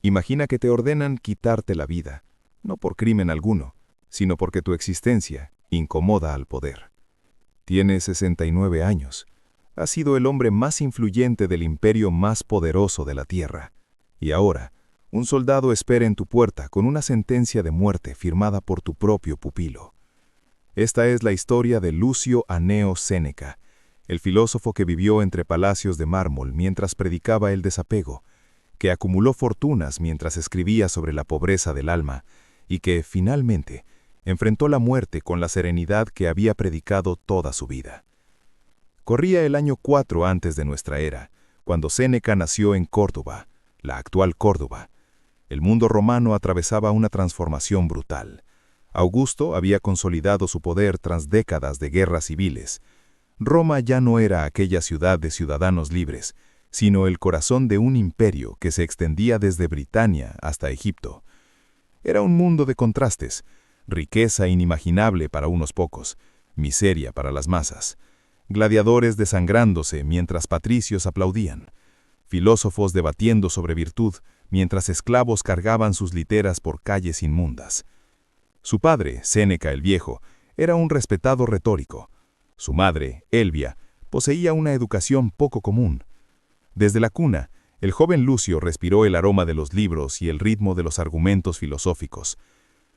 Imagina que te ordenan quitarte la vida, no por crimen alguno, sino porque tu existencia incomoda al poder. Tienes 69 años. Has sido el hombre más influyente del imperio más poderoso de la Tierra. Y ahora, un soldado espera en tu puerta con una sentencia de muerte firmada por tu propio pupilo. Esta es la historia de Lucio Anneo Séneca, el filósofo que vivió entre palacios de mármol mientras predicaba el desapego, que acumuló fortunas mientras escribía sobre la pobreza del alma y que, finalmente, enfrentó la muerte con la serenidad que había predicado toda su vida. Corría el año 4 antes de nuestra era, cuando Séneca nació en Córdoba, la actual Córdoba. El mundo romano atravesaba una transformación brutal. Augusto había consolidado su poder tras décadas de guerras civiles. Roma ya no era aquella ciudad de ciudadanos libres, sino el corazón de un imperio que se extendía desde Britania hasta Egipto. Era un mundo de contrastes, riqueza inimaginable para unos pocos, miseria para las masas, gladiadores desangrándose mientras patricios aplaudían, filósofos debatiendo sobre virtud mientras esclavos cargaban sus literas por calles inmundas. Su padre, Séneca el Viejo, era un respetado retórico. Su madre, Elvia, poseía una educación poco común. Desde la cuna, el joven Lucio respiró el aroma de los libros y el ritmo de los argumentos filosóficos.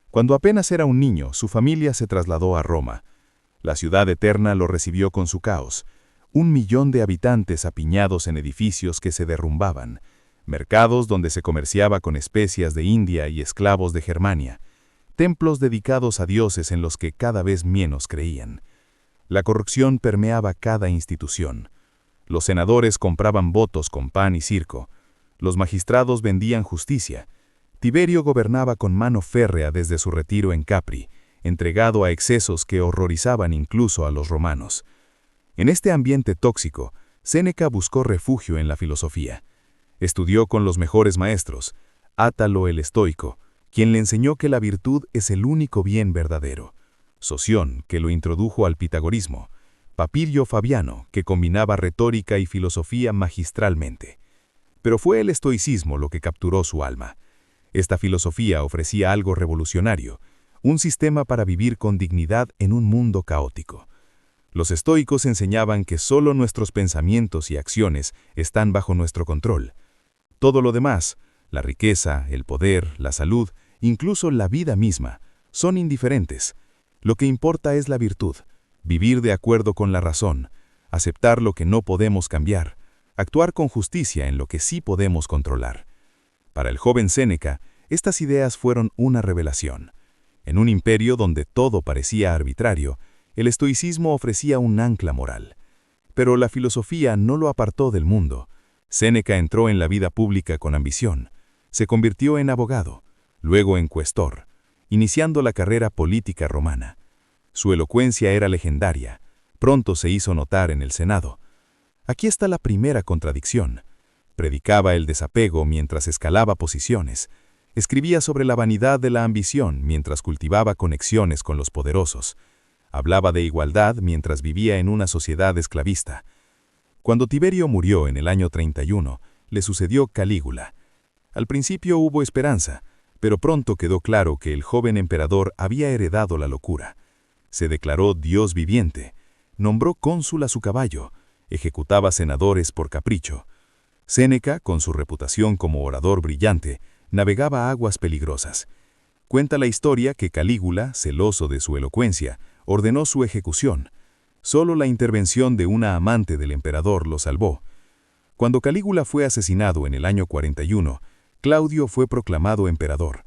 Cuando apenas era un niño, su familia se trasladó a Roma. La ciudad eterna lo recibió con su caos. 1 millón de habitantes apiñados en edificios que se derrumbaban, mercados donde se comerciaba con especias de India y esclavos de Germania, templos dedicados a dioses en los que cada vez menos creían. La corrupción permeaba cada institución. Los senadores compraban votos con pan y circo. Los magistrados vendían justicia. Tiberio gobernaba con mano férrea desde su retiro en Capri, entregado a excesos que horrorizaban incluso a los romanos. En este ambiente tóxico, Séneca buscó refugio en la filosofía. Estudió con los mejores maestros, Átalo el estoico, quien le enseñó que la virtud es el único bien verdadero, Soción, que lo introdujo al pitagorismo, Papilio Fabiano, que combinaba retórica y filosofía magistralmente. Pero fue el estoicismo lo que capturó su alma. Esta filosofía ofrecía algo revolucionario, un sistema para vivir con dignidad en un mundo caótico. Los estoicos enseñaban que solo nuestros pensamientos y acciones están bajo nuestro control. Todo lo demás, la riqueza, el poder, la salud, incluso la vida misma, son indiferentes. Lo que importa es la virtud, vivir de acuerdo con la razón, aceptar lo que no podemos cambiar, actuar con justicia en lo que sí podemos controlar. Para el joven Séneca, estas ideas fueron una revelación. En un imperio donde todo parecía arbitrario, el estoicismo ofrecía un ancla moral. Pero la filosofía no lo apartó del mundo. Séneca entró en la vida pública con ambición. Se convirtió en abogado, luego en cuestor, iniciando la carrera política romana. Su elocuencia era legendaria. Pronto se hizo notar en el Senado. Aquí está la primera contradicción. Predicaba el desapego mientras escalaba posiciones. Escribía sobre la vanidad de la ambición mientras cultivaba conexiones con los poderosos. Hablaba de igualdad mientras vivía en una sociedad esclavista. Cuando Tiberio murió en el año 31, le sucedió Calígula. Al principio hubo esperanza, pero pronto quedó claro que el joven emperador había heredado la locura. Se declaró Dios viviente, nombró cónsul a su caballo, ejecutaba senadores por capricho. Séneca, con su reputación como orador brillante, navegaba aguas peligrosas. Cuenta la historia que Calígula, celoso de su elocuencia, ordenó su ejecución. Solo la intervención de una amante del emperador lo salvó. Cuando Calígula fue asesinado en el año 41, Claudio fue proclamado emperador.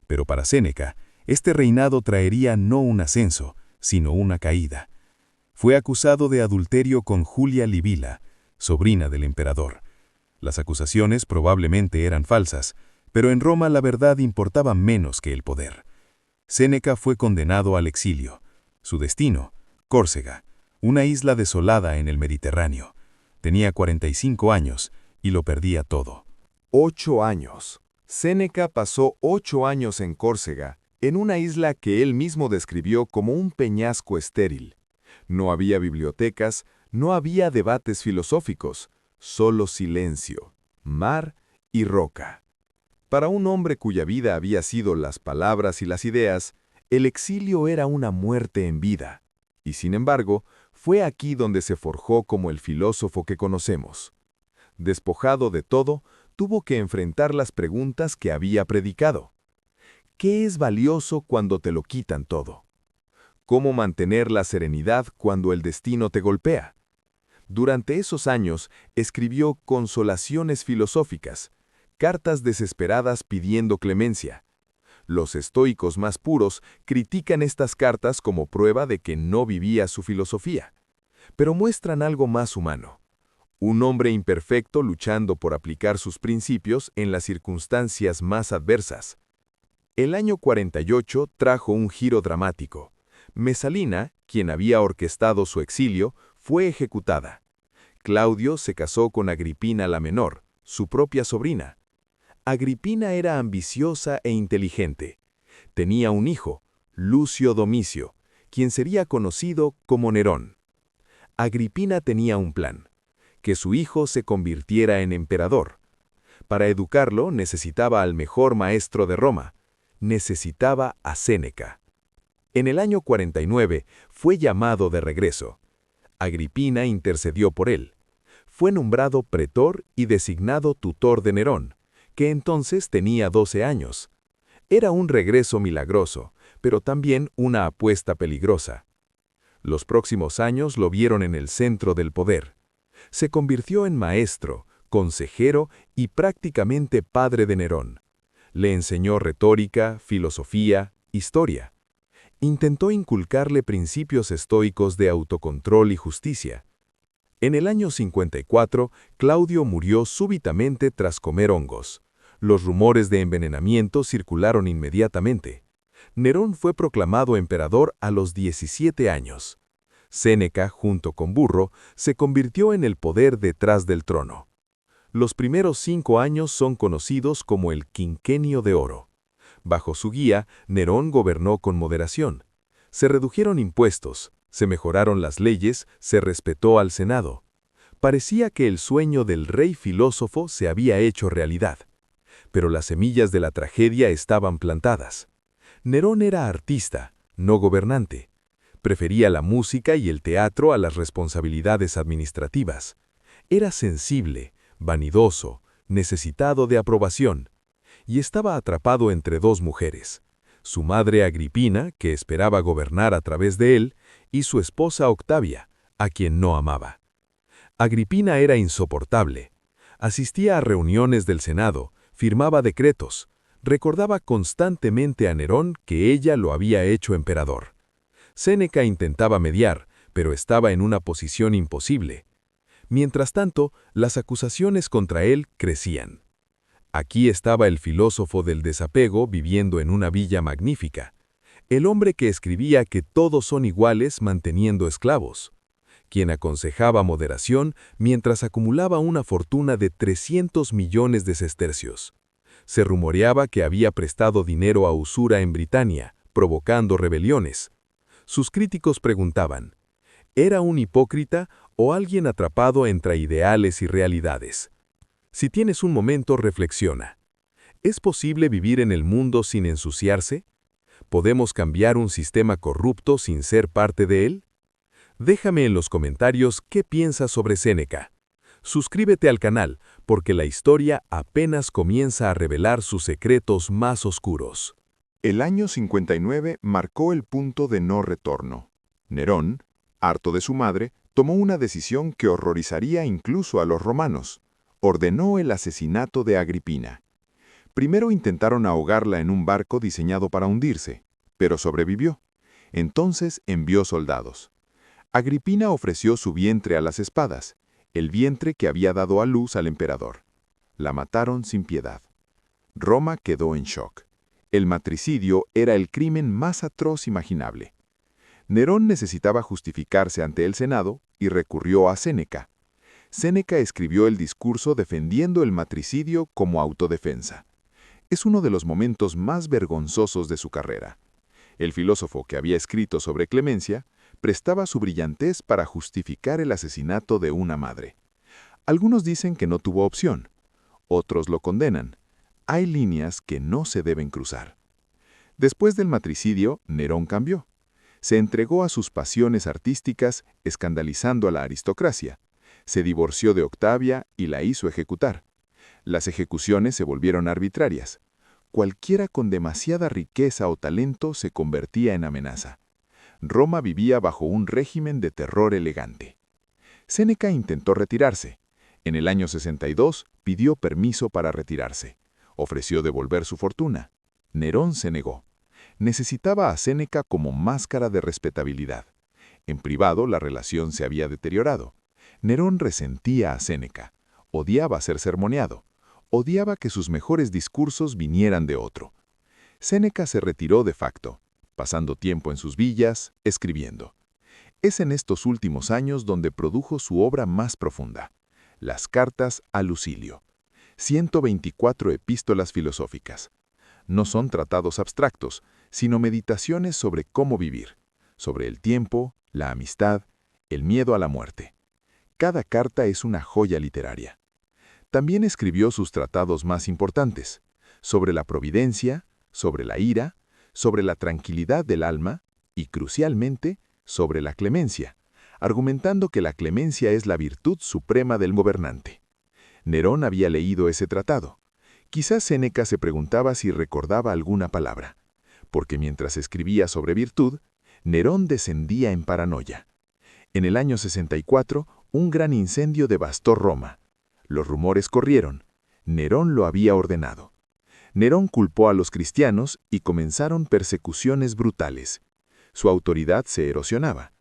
Pero para Séneca, este reinado traería no un ascenso, sino una caída. Fue acusado de adulterio con Julia Livila, sobrina del emperador. Las acusaciones probablemente eran falsas, pero en Roma la verdad importaba menos que el poder. Séneca fue condenado al exilio. Su destino, Córcega, una isla desolada en el Mediterráneo. Tenía 45 años y lo perdía todo. 8 años. Séneca pasó 8 años en Córcega, en una isla que él mismo describió como un peñasco estéril. No había bibliotecas, no había debates filosóficos, solo silencio, mar y roca. Para un hombre cuya vida había sido las palabras y las ideas, el exilio era una muerte en vida. Y sin embargo, fue aquí donde se forjó como el filósofo que conocemos. Despojado de todo, tuvo que enfrentar las preguntas que había predicado. ¿Qué es valioso cuando te lo quitan todo? ¿Cómo mantener la serenidad cuando el destino te golpea? Durante esos años, escribió Consolaciones filosóficas, cartas desesperadas pidiendo clemencia. Los estoicos más puros critican estas cartas como prueba de que no vivía su filosofía, pero muestran algo más humano. Un hombre imperfecto luchando por aplicar sus principios en las circunstancias más adversas. El año 48 trajo un giro dramático. Mesalina, quien había orquestado su exilio, fue ejecutada. Claudio se casó con Agripina la menor, su propia sobrina. Agripina era ambiciosa e inteligente. Tenía un hijo, Lucio Domicio, quien sería conocido como Nerón. Agripina tenía un plan: que su hijo se convirtiera en emperador. Para educarlo necesitaba al mejor maestro de Roma. Necesitaba a Séneca. En el año 49 fue llamado de regreso. Agripina intercedió por él. Fue nombrado pretor y designado tutor de Nerón, que entonces tenía 12 años. Era un regreso milagroso, pero también una apuesta peligrosa. Los próximos años lo vieron en el centro del poder. Se convirtió en maestro, consejero y prácticamente padre de Nerón. Le enseñó retórica, filosofía, historia. Intentó inculcarle principios estoicos de autocontrol y justicia. En el año 54, Claudio murió súbitamente tras comer hongos. Los rumores de envenenamiento circularon inmediatamente. Nerón fue proclamado emperador a los 17 años. Séneca, junto con Burro, se convirtió en el poder detrás del trono. Los primeros 5 años son conocidos como el Quinquenio de Oro. Bajo su guía, Nerón gobernó con moderación. Se redujeron impuestos, se mejoraron las leyes, se respetó al Senado. Parecía que el sueño del rey filósofo se había hecho realidad. Pero las semillas de la tragedia estaban plantadas. Nerón era artista, no gobernante. Prefería la música y el teatro a las responsabilidades administrativas. Era sensible, vanidoso, necesitado de aprobación, y estaba atrapado entre 2 mujeres, su madre Agripina, que esperaba gobernar a través de él, y su esposa Octavia, a quien no amaba. Agripina era insoportable. Asistía a reuniones del Senado, firmaba decretos, recordaba constantemente a Nerón que ella lo había hecho emperador. Séneca intentaba mediar, pero estaba en una posición imposible. Mientras tanto, las acusaciones contra él crecían. Aquí estaba el filósofo del desapego viviendo en una villa magnífica, el hombre que escribía que todos son iguales manteniendo esclavos, quien aconsejaba moderación mientras acumulaba una fortuna de 300 millones de sestercios. Se rumoreaba que había prestado dinero a usura en Britania, provocando rebeliones. Sus críticos preguntaban, ¿era un hipócrita o alguien atrapado entre ideales y realidades? Si tienes un momento, reflexiona. ¿Es posible vivir en el mundo sin ensuciarse? ¿Podemos cambiar un sistema corrupto sin ser parte de él? Déjame en los comentarios qué piensas sobre Séneca. Suscríbete al canal, porque la historia apenas comienza a revelar sus secretos más oscuros. El año 59 marcó el punto de no retorno. Nerón, harto de su madre, tomó una decisión que horrorizaría incluso a los romanos. Ordenó el asesinato de Agripina. Primero intentaron ahogarla en un barco diseñado para hundirse, pero sobrevivió. Entonces envió soldados. Agripina ofreció su vientre a las espadas, el vientre que había dado a luz al emperador. La mataron sin piedad. Roma quedó en shock. El matricidio era el crimen más atroz imaginable. Nerón necesitaba justificarse ante el Senado y recurrió a Séneca. Séneca escribió el discurso defendiendo el matricidio como autodefensa. Es uno de los momentos más vergonzosos de su carrera. El filósofo que había escrito sobre clemencia prestaba su brillantez para justificar el asesinato de una madre. Algunos dicen que no tuvo opción. Otros lo condenan. Hay líneas que no se deben cruzar. Después del matricidio, Nerón cambió. Se entregó a sus pasiones artísticas, escandalizando a la aristocracia. Se divorció de Octavia y la hizo ejecutar. Las ejecuciones se volvieron arbitrarias. Cualquiera con demasiada riqueza o talento se convertía en amenaza. Roma vivía bajo un régimen de terror elegante. Séneca intentó retirarse. En el año 62 pidió permiso para retirarse. Ofreció devolver su fortuna. Nerón se negó. Necesitaba a Séneca como máscara de respetabilidad. En privado la relación se había deteriorado. Nerón resentía a Séneca. Odiaba ser sermoneado. Odiaba que sus mejores discursos vinieran de otro. Séneca se retiró de facto, pasando tiempo en sus villas, escribiendo. Es en estos últimos años donde produjo su obra más profunda, las Cartas a Lucilio. 124 epístolas filosóficas. No son tratados abstractos, sino meditaciones sobre cómo vivir, sobre el tiempo, la amistad, el miedo a la muerte. Cada carta es una joya literaria. También escribió sus tratados más importantes, sobre la providencia, sobre la ira, sobre la tranquilidad del alma y, crucialmente, sobre la clemencia, argumentando que la clemencia es la virtud suprema del gobernante. Nerón había leído ese tratado. Quizás Séneca se preguntaba si recordaba alguna palabra, porque mientras escribía sobre virtud, Nerón descendía en paranoia. En el año 64, un gran incendio devastó Roma. Los rumores corrieron. Nerón lo había ordenado. Nerón culpó a los cristianos y comenzaron persecuciones brutales. Su autoridad se erosionaba.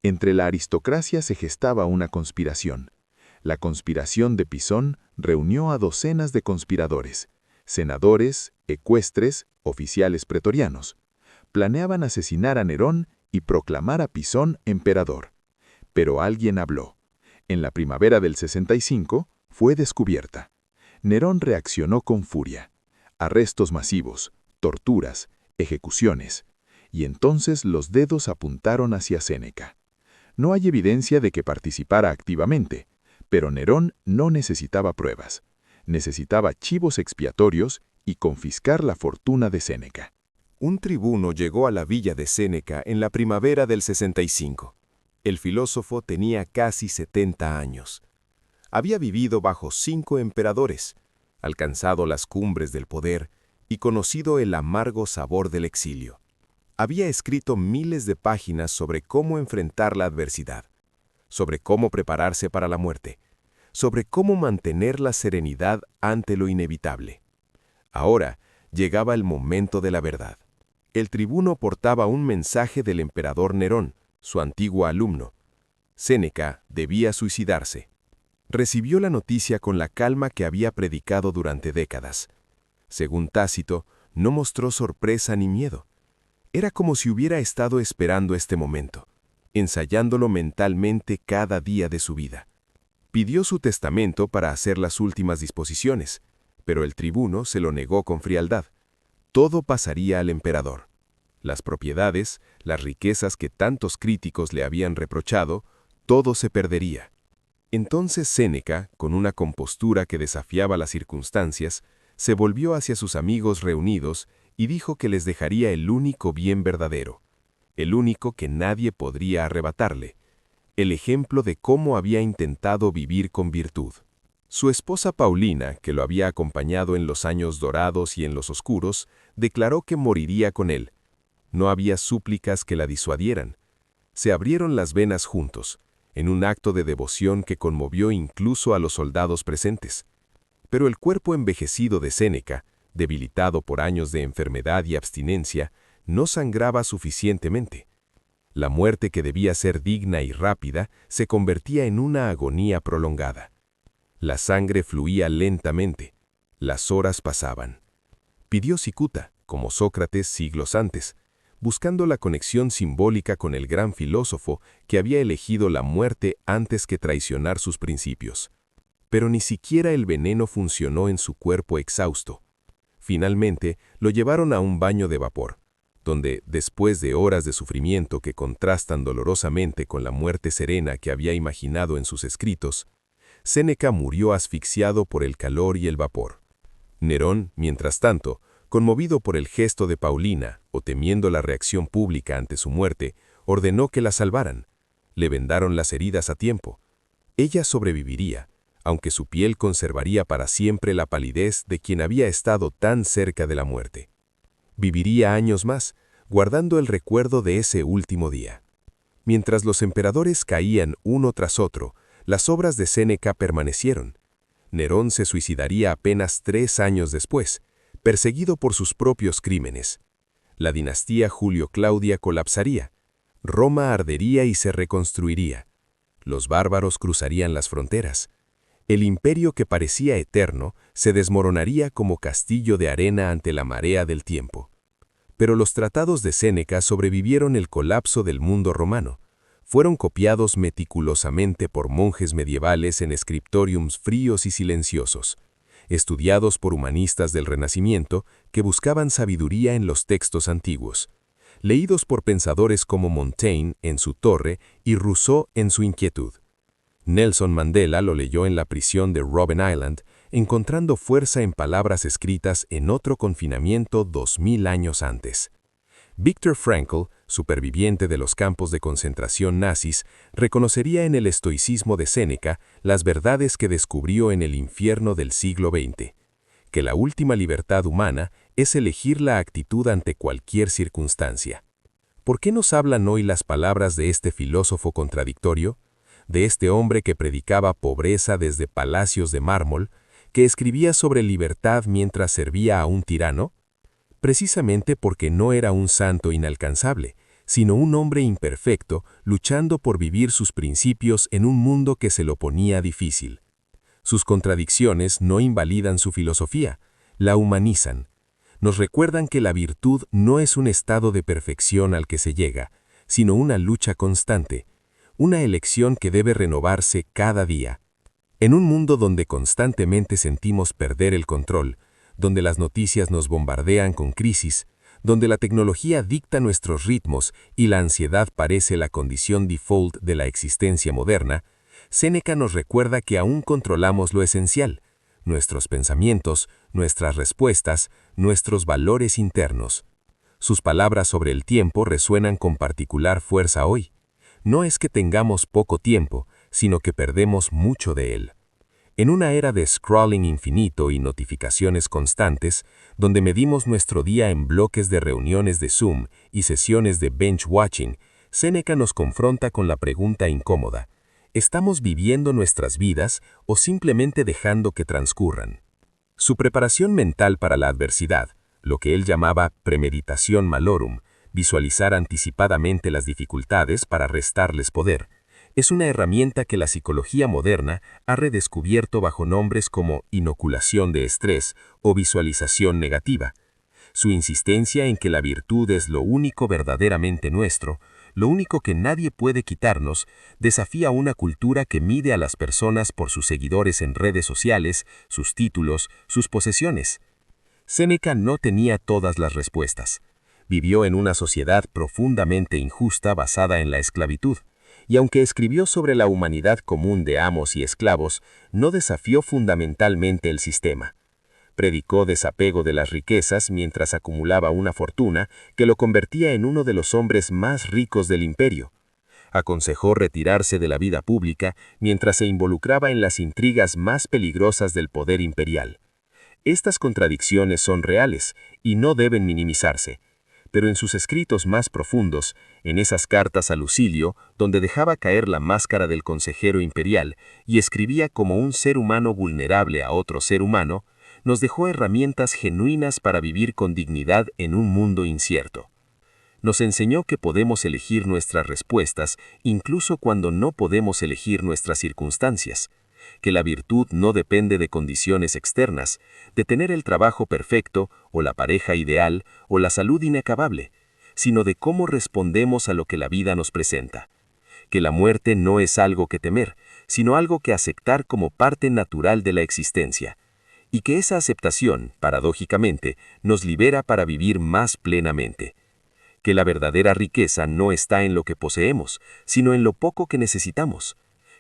Entre la aristocracia se gestaba una conspiración. La conspiración de Pisón reunió a docenas de conspiradores, senadores, ecuestres, oficiales pretorianos. Planeaban asesinar a Nerón y proclamar a Pisón emperador. Pero alguien habló. En la primavera del 65 fue descubierta. Nerón reaccionó con furia. Arrestos masivos, torturas, ejecuciones. Y entonces los dedos apuntaron hacia Séneca. No hay evidencia de que participara activamente, pero Nerón no necesitaba pruebas. Necesitaba chivos expiatorios y confiscar la fortuna de Séneca. Un tribuno llegó a la villa de Séneca en la primavera del 65. El filósofo tenía casi 70 años. Había vivido bajo 5 emperadores, alcanzado las cumbres del poder y conocido el amargo sabor del exilio. Había escrito miles de páginas sobre cómo enfrentar la adversidad, sobre cómo prepararse para la muerte, sobre cómo mantener la serenidad ante lo inevitable. Ahora llegaba el momento de la verdad. El tribuno portaba un mensaje del emperador Nerón, su antiguo alumno. Séneca debía suicidarse. Recibió la noticia con la calma que había predicado durante décadas. Según Tácito, no mostró sorpresa ni miedo. Era como si hubiera estado esperando este momento, ensayándolo mentalmente cada día de su vida. Pidió su testamento para hacer las últimas disposiciones, pero el tribuno se lo negó con frialdad. Todo pasaría al emperador. Las propiedades, las riquezas que tantos críticos le habían reprochado, todo se perdería. Entonces Séneca, con una compostura que desafiaba las circunstancias, se volvió hacia sus amigos reunidos y dijo que les dejaría el único bien verdadero, el único que nadie podría arrebatarle, el ejemplo de cómo había intentado vivir con virtud. Su esposa Paulina, que lo había acompañado en los años dorados y en los oscuros, declaró que moriría con él. No había súplicas que la disuadieran. Se abrieron las venas juntos, en un acto de devoción que conmovió incluso a los soldados presentes. Pero el cuerpo envejecido de Séneca, debilitado por años de enfermedad y abstinencia, no sangraba suficientemente. La muerte que debía ser digna y rápida se convertía en una agonía prolongada. La sangre fluía lentamente. Las horas pasaban. Pidió cicuta, como Sócrates siglos antes, buscando la conexión simbólica con el gran filósofo que había elegido la muerte antes que traicionar sus principios. Pero ni siquiera el veneno funcionó en su cuerpo exhausto. Finalmente, lo llevaron a un baño de vapor, donde, después de horas de sufrimiento que contrastan dolorosamente con la muerte serena que había imaginado en sus escritos, Séneca murió asfixiado por el calor y el vapor. Nerón, mientras tanto, conmovido por el gesto de Paulina o temiendo la reacción pública ante su muerte, ordenó que la salvaran. Le vendaron las heridas a tiempo. Ella sobreviviría, aunque su piel conservaría para siempre la palidez de quien había estado tan cerca de la muerte. Viviría años más, guardando el recuerdo de ese último día. Mientras los emperadores caían uno tras otro, las obras de Séneca permanecieron. Nerón se suicidaría apenas 3 años después, perseguido por sus propios crímenes. La dinastía Julio-Claudia colapsaría. Roma ardería y se reconstruiría. Los bárbaros cruzarían las fronteras. El imperio que parecía eterno se desmoronaría como castillo de arena ante la marea del tiempo. Pero los tratados de Séneca sobrevivieron el colapso del mundo romano. Fueron copiados meticulosamente por monjes medievales en scriptoriums fríos y silenciosos, estudiados por humanistas del Renacimiento que buscaban sabiduría en los textos antiguos, leídos por pensadores como Montaigne en su Torre y Rousseau en su Inquietud. Nelson Mandela lo leyó en la prisión de Robben Island, encontrando fuerza en palabras escritas en otro confinamiento 2000 años antes. Viktor Frankl, superviviente de los campos de concentración nazis, reconocería en el estoicismo de Séneca las verdades que descubrió en el infierno del siglo XX, que la última libertad humana es elegir la actitud ante cualquier circunstancia. ¿Por qué nos hablan hoy las palabras de este filósofo contradictorio? De este hombre que predicaba pobreza desde palacios de mármol, que escribía sobre libertad mientras servía a un tirano? Precisamente porque no era un santo inalcanzable, sino un hombre imperfecto luchando por vivir sus principios en un mundo que se lo ponía difícil. Sus contradicciones no invalidan su filosofía, la humanizan. Nos recuerdan que la virtud no es un estado de perfección al que se llega, sino una lucha constante, una elección que debe renovarse cada día. En un mundo donde constantemente sentimos perder el control, donde las noticias nos bombardean con crisis, donde la tecnología dicta nuestros ritmos y la ansiedad parece la condición default de la existencia moderna, Séneca nos recuerda que aún controlamos lo esencial, nuestros pensamientos, nuestras respuestas, nuestros valores internos. Sus palabras sobre el tiempo resuenan con particular fuerza hoy. No es que tengamos poco tiempo, sino que perdemos mucho de él. En una era de scrolling infinito y notificaciones constantes, donde medimos nuestro día en bloques de reuniones de Zoom y sesiones de bench-watching, Séneca nos confronta con la pregunta incómoda: ¿estamos viviendo nuestras vidas o simplemente dejando que transcurran? Su preparación mental para la adversidad, lo que él llamaba premeditación malorum, visualizar anticipadamente las dificultades para restarles poder, es una herramienta que la psicología moderna ha redescubierto bajo nombres como inoculación de estrés o visualización negativa. Su insistencia en que la virtud es lo único verdaderamente nuestro, lo único que nadie puede quitarnos, desafía una cultura que mide a las personas por sus seguidores en redes sociales, sus títulos, sus posesiones. Séneca no tenía todas las respuestas. Vivió en una sociedad profundamente injusta basada en la esclavitud. Y aunque escribió sobre la humanidad común de amos y esclavos, no desafió fundamentalmente el sistema. Predicó desapego de las riquezas mientras acumulaba una fortuna que lo convertía en uno de los hombres más ricos del imperio. Aconsejó retirarse de la vida pública mientras se involucraba en las intrigas más peligrosas del poder imperial. Estas contradicciones son reales y no deben minimizarse. Pero en sus escritos más profundos, en esas cartas a Lucilio, donde dejaba caer la máscara del consejero imperial y escribía como un ser humano vulnerable a otro ser humano, nos dejó herramientas genuinas para vivir con dignidad en un mundo incierto. Nos enseñó que podemos elegir nuestras respuestas incluso cuando no podemos elegir nuestras circunstancias, que la virtud no depende de condiciones externas, de tener el trabajo perfecto, o la pareja ideal, o la salud inacabable, sino de cómo respondemos a lo que la vida nos presenta. Que la muerte no es algo que temer, sino algo que aceptar como parte natural de la existencia, y que esa aceptación, paradójicamente, nos libera para vivir más plenamente. Que la verdadera riqueza no está en lo que poseemos, sino en lo poco que necesitamos.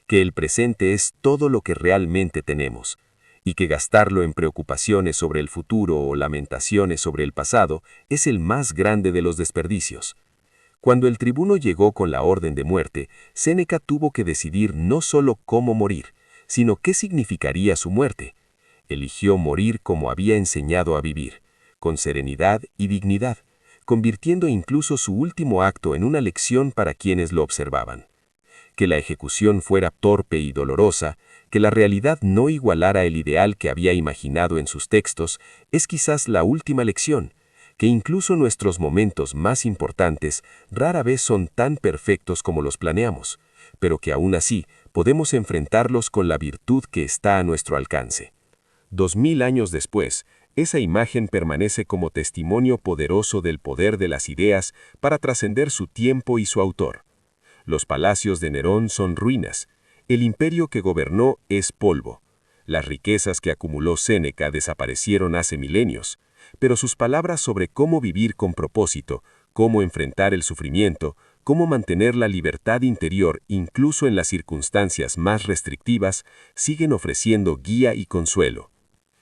Que el presente es todo lo que realmente tenemos, y que gastarlo en preocupaciones sobre el futuro o lamentaciones sobre el pasado es el más grande de los desperdicios. Cuando el tribuno llegó con la orden de muerte, Séneca tuvo que decidir no solo cómo morir, sino qué significaría su muerte. Eligió morir como había enseñado a vivir, con serenidad y dignidad, convirtiendo incluso su último acto en una lección para quienes lo observaban. Que la ejecución fuera torpe y dolorosa, que la realidad no igualara el ideal que había imaginado en sus textos, es quizás la última lección, que incluso nuestros momentos más importantes rara vez son tan perfectos como los planeamos, pero que aún así podemos enfrentarlos con la virtud que está a nuestro alcance. 2000 años después, esa imagen permanece como testimonio poderoso del poder de las ideas para trascender su tiempo y su autor. Los palacios de Nerón son ruinas, el imperio que gobernó es polvo. Las riquezas que acumuló Séneca desaparecieron hace milenios, pero sus palabras sobre cómo vivir con propósito, cómo enfrentar el sufrimiento, cómo mantener la libertad interior incluso en las circunstancias más restrictivas, siguen ofreciendo guía y consuelo.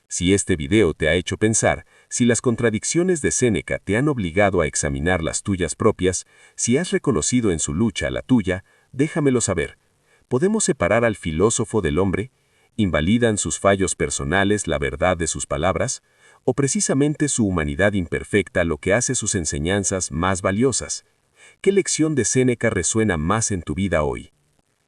Si este video te ha hecho pensar, si las contradicciones de Séneca te han obligado a examinar las tuyas propias, si has reconocido en su lucha la tuya, déjamelo saber. ¿Podemos separar al filósofo del hombre? ¿Invalidan sus fallos personales la verdad de sus palabras? ¿O precisamente su humanidad imperfecta lo que hace sus enseñanzas más valiosas? ¿Qué lección de Séneca resuena más en tu vida hoy?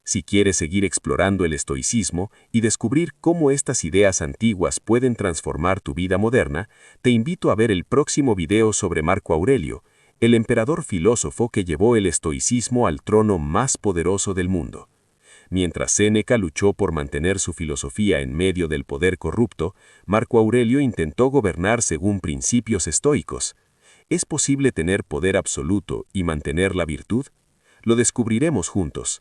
Si quieres seguir explorando el estoicismo y descubrir cómo estas ideas antiguas pueden transformar tu vida moderna, te invito a ver el próximo video sobre Marco Aurelio, el emperador filósofo que llevó el estoicismo al trono más poderoso del mundo. Mientras Séneca luchó por mantener su filosofía en medio del poder corrupto, Marco Aurelio intentó gobernar según principios estoicos. ¿Es posible tener poder absoluto y mantener la virtud? Lo descubriremos juntos.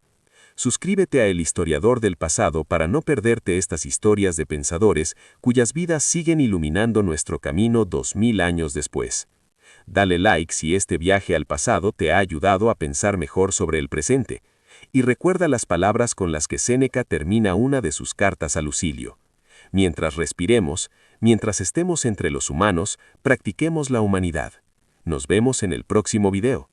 Suscríbete a El Historiador del Pasado para no perderte estas historias de pensadores cuyas vidas siguen iluminando nuestro camino 2000 años después. Dale like si este viaje al pasado te ha ayudado a pensar mejor sobre el presente. Y recuerda las palabras con las que Séneca termina una de sus cartas a Lucilio. Mientras respiremos, mientras estemos entre los humanos, practiquemos la humanidad. Nos vemos en el próximo video.